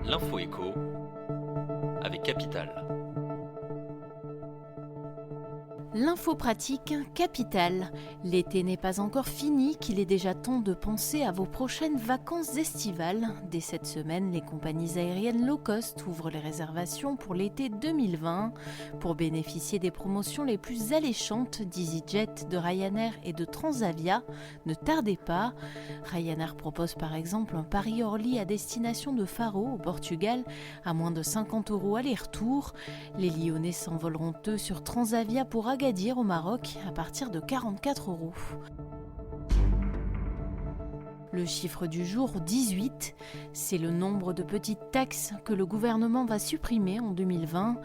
L'info écho avec Capital. L'info pratique Capital. L'été n'est pas encore fini, qu'il est déjà temps de penser à vos prochaines vacances estivales. Dès cette semaine, les compagnies aériennes low cost ouvrent les réservations pour l'été 2020. Pour bénéficier des promotions les plus alléchantes d'EasyJet, de Ryanair et de Transavia, ne tardez pas. Ryanair propose par exemple un Paris-Orly à destination de Faro au Portugal à moins de 50 € aller-retour. Les Lyonnais s'envoleront eux sur Transavia pour Agadir au Maroc à partir de 44 €. Le chiffre du jour 18, c'est le nombre de petites taxes que le gouvernement va supprimer en 2020.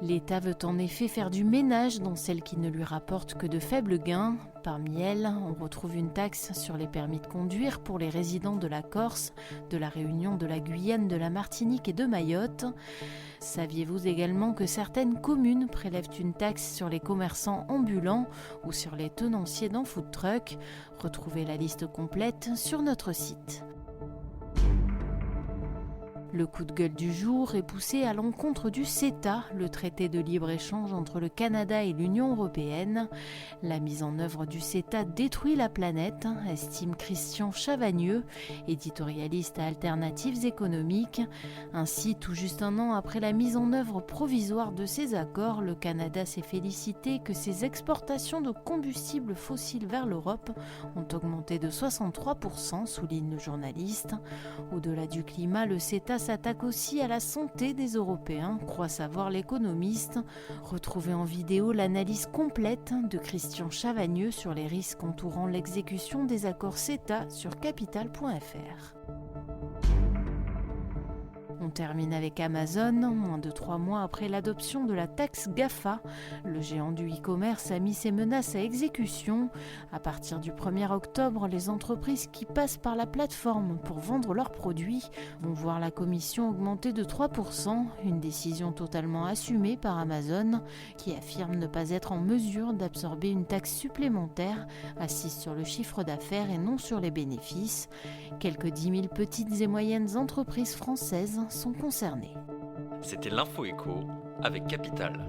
L'État veut en effet faire du ménage dans celles qui ne lui rapportent que de faibles gains. Parmi elles, on retrouve une taxe sur les permis de conduire pour les résidents de la Corse, de la Réunion, de la Guyane, de la Martinique et de Mayotte. Saviez-vous également que certaines communes prélèvent une taxe sur les commerçants ambulants ou sur les tenanciers d'un food truck? Retrouvez la liste complète sur notre site. Le coup de gueule du jour est poussé à l'encontre du CETA, le traité de libre-échange entre le Canada et l'Union européenne. La mise en œuvre du CETA détruit la planète, estime Christian Chavagneux, éditorialiste à Alternatives économiques. Ainsi, tout juste un an après la mise en œuvre provisoire de ces accords, le Canada s'est félicité que ses exportations de combustibles fossiles vers l'Europe ont augmenté de 63%, souligne le journaliste. Au-delà du climat, le CETA s'attaque aussi à la santé des Européens, croit savoir l'économiste. Retrouvez en vidéo l'analyse complète de Christian Chavagneux sur les risques entourant l'exécution des accords CETA sur capital.fr. On termine avec Amazon. Moins de 3 mois après l'adoption de la taxe GAFA, le géant du e-commerce a mis ses menaces à exécution. À partir du 1er octobre, les entreprises qui passent par la plateforme pour vendre leurs produits vont voir la commission augmenter de 3%, une décision totalement assumée par Amazon, qui affirme ne pas être en mesure d'absorber une taxe supplémentaire assise sur le chiffre d'affaires et non sur les bénéfices. Quelques 10 000 petites et moyennes entreprises françaises sont concernés. C'était l'Info écho avec Capital.